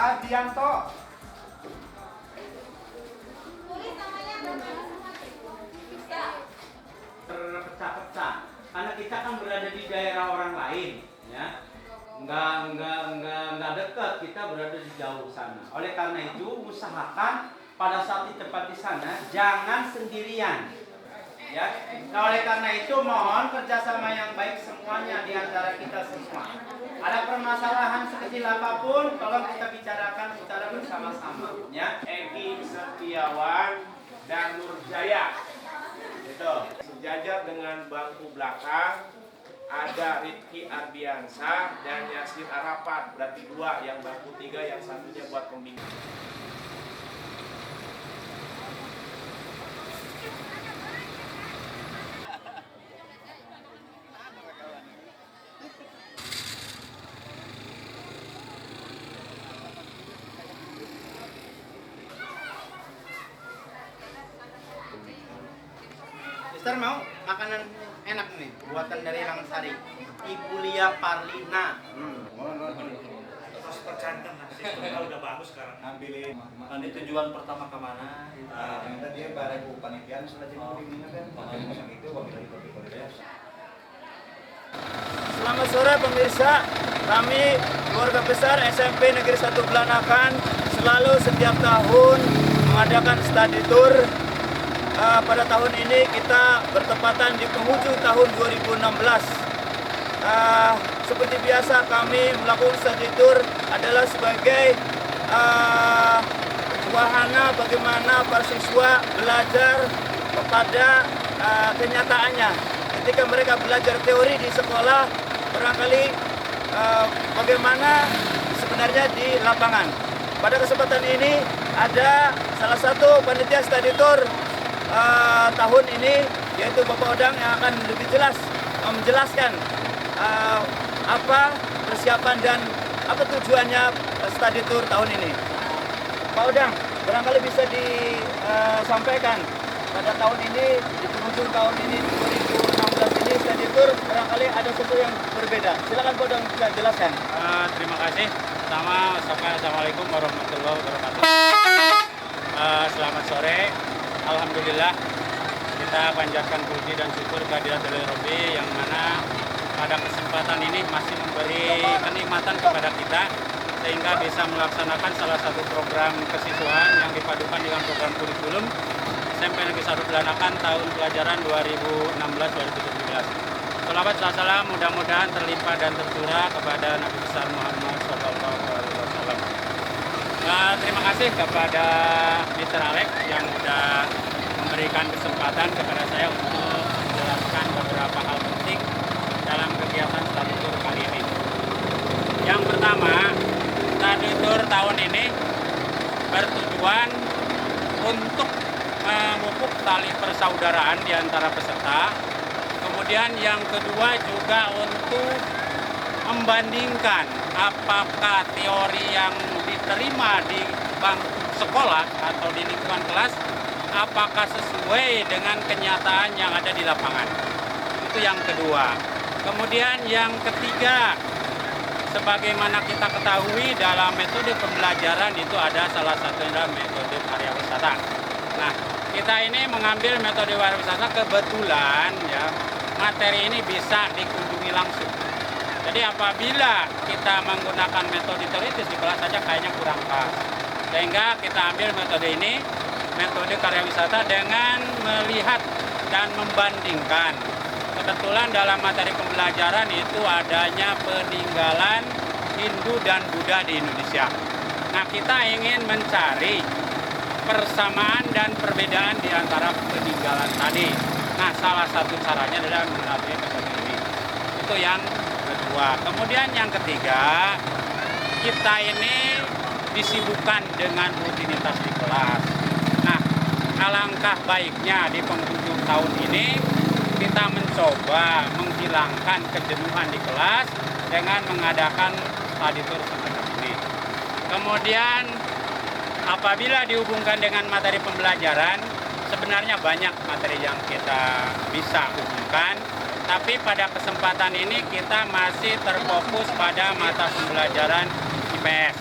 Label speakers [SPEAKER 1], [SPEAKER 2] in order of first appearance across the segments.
[SPEAKER 1] Ardianto. Terpecah-pecah karena kita kan berada di daerah orang lain, ya. Enggak dekat, kita berada di jauh sana. Oleh karena itu usahakan pada saat di tempat di sana jangan sendirian, ya. Nah, oleh karena itu mohon kerjasama yang baik semuanya di antara kita semua. Ada permasalahan sekecil apapun, tolong kita bicarakan secara bersama-sama, ya.
[SPEAKER 2] Egi Setiawan dan Nurjaya. Itu sejajar dengan bangku belakang ada Rizky Ardiansah dan Yasir Arafat, berarti dua, yang bangku tiga, yang satunya buat pembimbing.
[SPEAKER 1] Mister mau makanan enak nih, buatan dari Rangsari. Ibu Lia Parlina.
[SPEAKER 3] Terus tercantum nasi kita udah bagus sekarang.
[SPEAKER 4] Ambilin.
[SPEAKER 3] Nanti tujuan pertama kemana?
[SPEAKER 4] Yang tadi ya bareng panitia sudah jadi ini kan. Yang itu bagi kopi
[SPEAKER 1] Selamat sore pemirsa. Kami keluarga besar SMP Negeri 1 Belanakan selalu setiap tahun mengadakan study tour. Pada tahun ini kita bertepatan di penghujung tahun 2016. Seperti biasa kami melakukan study tour adalah sebagai wahana bagaimana para siswa belajar kepada kenyataannya. Ketika mereka belajar teori di sekolah, barangkali bagaimana sebenarnya di lapangan. Pada kesempatan ini ada salah satu panitia study tour tahun ini, yaitu Bapak Odang yang akan lebih jelas menjelaskan apa persiapan dan apa tujuannya study tour tahun ini. Pak Odang, barangkali bisa disampaikan pada tahun ini, di penghujung tahun ini 2016 ini study tour barangkali ada sesuatu yang berbeda. Silakan Pak Odang bisa jelaskan.
[SPEAKER 5] Terima kasih. Pertama, Assalamualaikum warahmatullahi wabarakatuh. Selamat sore. Alhamdulillah kita panjatkan puji dan syukur kehadirat Rabbi yang mana pada kesempatan ini masih memberi kenikmatan kepada kita sehingga bisa melaksanakan salah satu program kesiswaan yang dipadukan dengan program kurikulum SMP Negeri 1 Belanakan tahun pelajaran 2016-2017. Shalawat salam mudah-mudahan terlimpah dan tercurah kepada Nabi besar Muhammad SAW. Terima kasih kepada Mr. Alex yang sudah memberikan kesempatan kepada saya untuk menjelaskan beberapa hal penting dalam kegiatan study tour kali ini. Yang pertama, study tour tahun ini bertujuan untuk memupuk tali persaudaraan di antara peserta. Kemudian yang kedua juga untuk membandingkan apakah teori yang diterima di bangku sekolah atau di lingkungan kelas apakah sesuai dengan kenyataan yang ada di lapangan. Itu yang kedua. Kemudian yang ketiga, sebagaimana kita ketahui dalam metode pembelajaran itu ada salah satunya metode karya wisata. Nah, kita ini mengambil metode karya wisata kebetulan ya materi ini bisa dikunjungi langsung. Jadi apabila kita menggunakan metode teoritis di kelas saja kayaknya kurang pas. Sehingga kita ambil metode ini, metode karya wisata dengan melihat dan membandingkan. Kebetulan dalam materi pembelajaran itu adanya peninggalan Hindu dan Buddha di Indonesia. Nah, kita ingin mencari persamaan dan perbedaan di antara peninggalan tadi. Nah, salah satu caranya adalah melalui metode ini. Itu yang kedua. Kemudian yang ketiga, kita ini disibukkan dengan rutinitas di kelas. Nah, alangkah baiknya di penghujung tahun ini kita mencoba menghilangkan kejenuhan di kelas dengan mengadakan study tour semacam ini. Kemudian apabila dihubungkan dengan materi pembelajaran, sebenarnya banyak materi yang kita bisa hubungkan, tapi pada kesempatan ini kita masih terfokus pada mata pembelajaran IPS.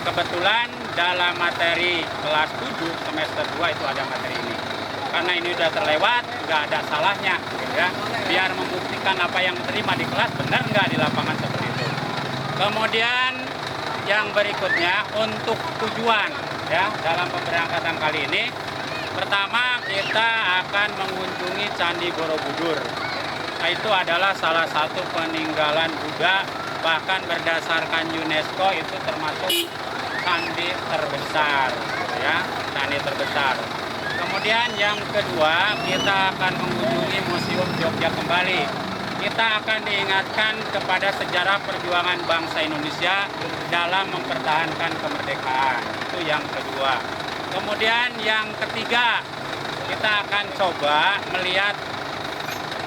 [SPEAKER 5] kebetulan dalam materi kelas 7 semester 2 itu ada materi ini. Karena ini udah terlewat, nggak ada salahnya, gitu ya. Biar membuktikan apa yang terima di kelas benar nggak di lapangan seperti itu. Kemudian yang berikutnya untuk tujuan ya dalam pemberangkatan kali ini, pertama kita akan mengunjungi Candi Borobudur. Nah, itu adalah salah satu peninggalan Buddha, bahkan berdasarkan UNESCO itu termasuk candi terbesar, ya, candi terbesar. Kemudian yang kedua, kita akan mengunjungi Museum Jogja kembali. Kita akan diingatkan kepada sejarah perjuangan bangsa Indonesia dalam mempertahankan kemerdekaan. Itu yang kedua. Kemudian yang ketiga, kita akan coba melihat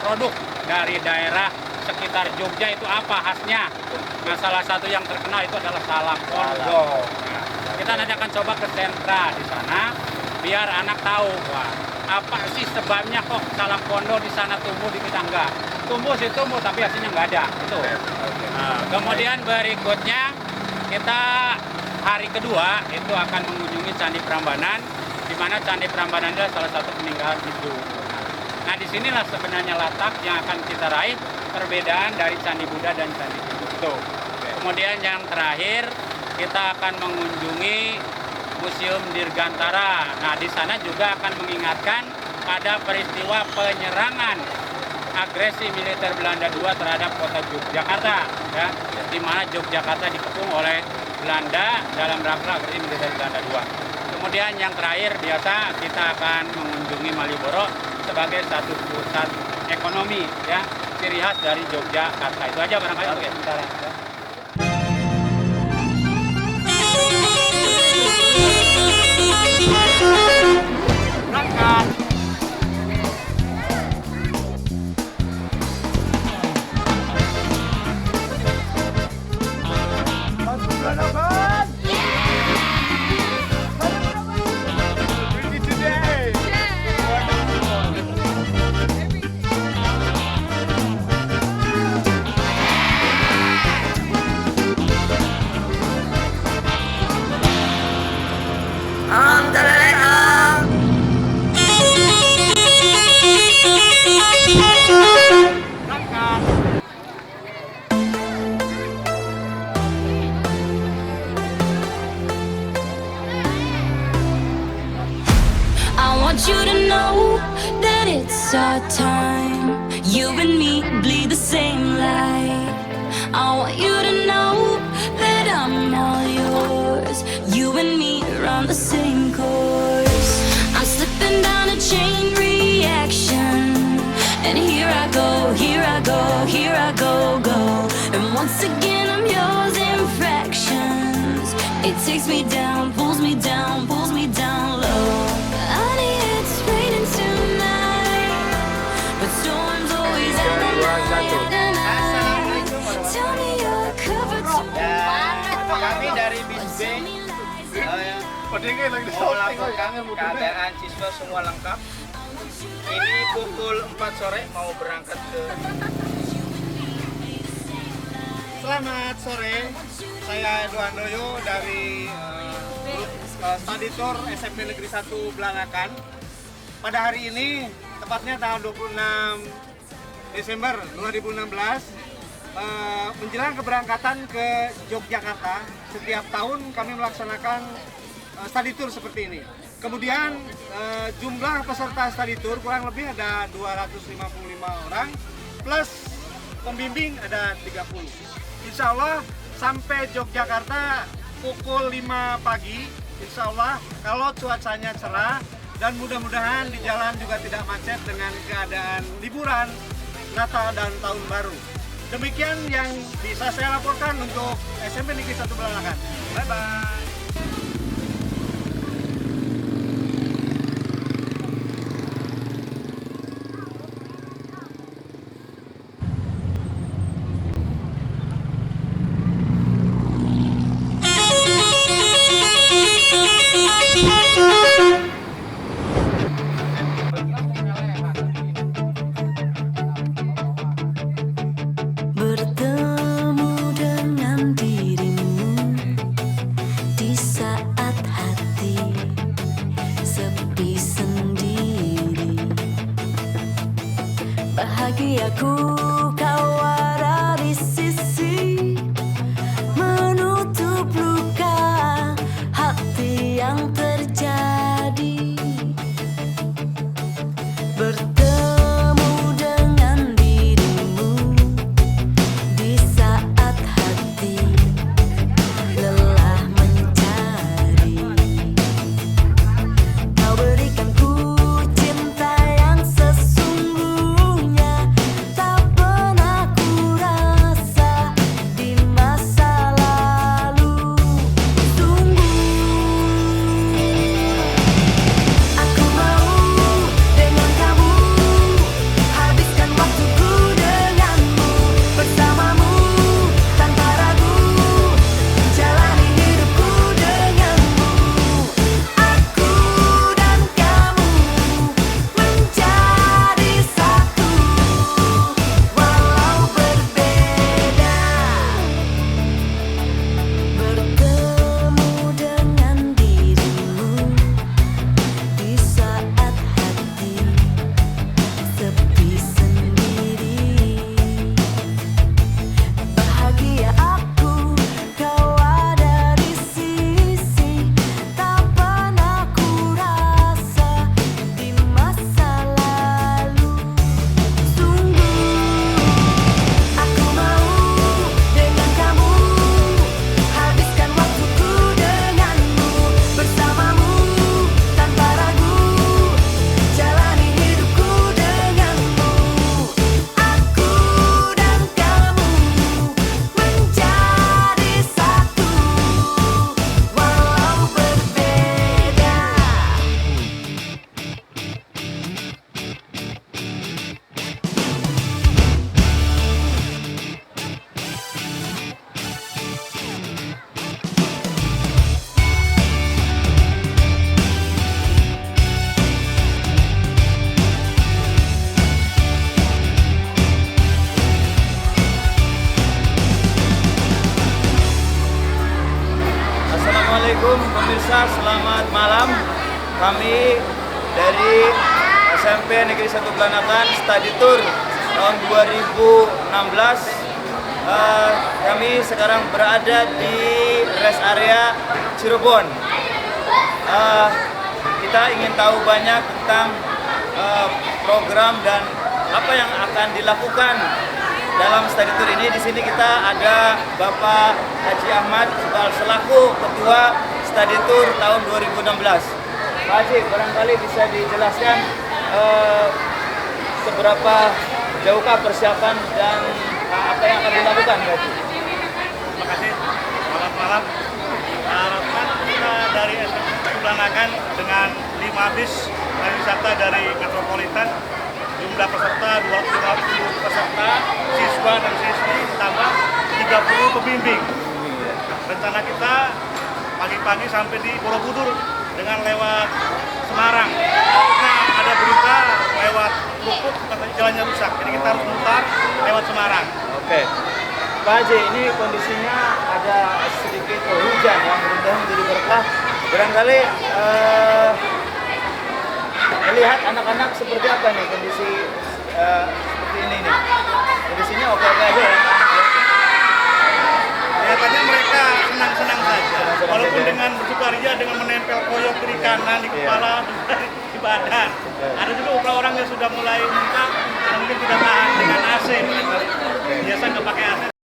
[SPEAKER 5] produk dari daerah sekitar Jogja itu apa khasnya. Nah, salah satu yang terkenal itu adalah salak pondo. Nah, kita nanti akan coba ke sentra di sana biar anak tahu, wah, apa sih sebabnya kok salak pondo di sana tumbuh di kita enggak. Tumbuh sih tumbuh tapi hasilnya nggak ada. Itu. Nah, kemudian berikutnya kita hari kedua itu akan mengunjungi Candi Prambanan, di mana Candi Prambanan adalah salah satu peninggalan Hindu. Nah, disinilah sebenarnya letak yang akan kita raih perbedaan dari Candi Buddha dan Candi Hindu. Kemudian yang terakhir kita akan mengunjungi Museum Dirgantara. Nah, di sana juga akan mengingatkan pada peristiwa penyerangan agresi militer Belanda II terhadap kota Yogyakarta, ya, di mana Yogyakarta dikepung oleh Belanda dalam rangka agresi militer Belanda II. Kemudian yang terakhir biasa kita akan mengunjungi Malioboro sebagai satu pusat ekonomi, ya, ciri khas dari Yogyakarta. Itu aja barangkali untuk sementara. Ya. Berangkat.
[SPEAKER 6] You to know that it's our time. You and me bleed the same light. I want you to know that I'm all yours. You and me run the same course. I'm slipping down a chain reaction, and here I go, here I go, here I go, go. And once again I'm yours in fractions. It takes me down, pulls me down, pulls me down low.
[SPEAKER 1] Kami dari BIS B mau melaporkan keadaan siswa semua lengkap. Ini pukul 4 sore mau berangkat ke.
[SPEAKER 3] Selamat sore, saya Edo Handoyo dari Study Tour SMP Negeri 1 Belanakan. Pada hari ini, tepatnya tanggal 26 Desember 2016, menjelang keberangkatan ke Yogyakarta, setiap tahun kami melaksanakan study tour seperti ini. Kemudian jumlah peserta study tour kurang lebih ada 255 orang, plus pembimbing ada 30. Insya Allah sampai Yogyakarta pukul 5 pagi, insya Allah kalau cuacanya cerah dan mudah-mudahan di jalan juga tidak macet dengan keadaan liburan Natal dan Tahun Baru. Demikian yang bisa saya laporkan untuk SMP Negeri 1 Belanakan. Bye-bye.
[SPEAKER 6] bahagiaku kau ada di sisi, menutup luka hati yang terjadi. Bertemu dengan dirimu di saat hati lelah mencari. Kau berikan ku cinta yang sesungguhnya, tak pernah ku rasa di masa lalu. Sungguh aku mau dengan kamu habiskan waktuku denganmu, bersamamu tanpa ragu, jalani hidupku denganmu. Aku dan kamu menjadi satu, walau berbeda. Bertemu dengan dirimu di saat hati sepi sendiri. Bahagia aku kau ada di sisi, tak pernah ku rasa di masa lalu. Sungguh aku mau dengan kamu habiskan waktuku denganmu, bersamamu tanpa ragu, jalani hidupku denganmu. Aku dan kamu menjadi satu, walau berbeda.
[SPEAKER 1] Assalamualaikum pemirsa, selamat malam. Kami dari SMP Negeri 1 Belanakan Study Tour tahun 2016. Kami sekarang berada di rest area Cirebon. Kita ingin tahu banyak tentang program dan apa yang akan dilakukan dalam study tour ini. Di sini kita ada Bapak Haji Ahmad selaku Ketua Study Tour tahun 2016. Pak Haji, barangkali bisa dijelaskan seberapa jauhkah persiapan dan apa yang akan dilakukan, Pak Haji?
[SPEAKER 3] Terima kasih. Selamat malam. Harapan kita dari SMP Belanakan dengan 5 bis pariwisata dari Metropolitan, jumlah peserta 250 peserta, siswa dan siswi tambah 30 pembimbing. Rencana kita pagi-pagi sampai di Borobudur dengan lewat Semarang. Nah, ada berita lewat Krukut katanya jalannya rusak, jadi kita harus mutar lewat Semarang.
[SPEAKER 1] Oke. Pak Haji, ini kondisinya ada sedikit hujan yang mudah-mudahan menjadi berkah. Barangkali melihat anak-anak seperti apa nih kondisi seperti ini nih. Kondisinya oke-oke aja ya.
[SPEAKER 3] Kelihatannya mereka senang-senang saja, walaupun dengan bersukaria dengan menempel koyok kiri kanan di kepala, di badan. Ada juga beberapa orang yang sudah mulai muntah, mungkin tidak tahan dengan AC. Biasa nggak pakai AC.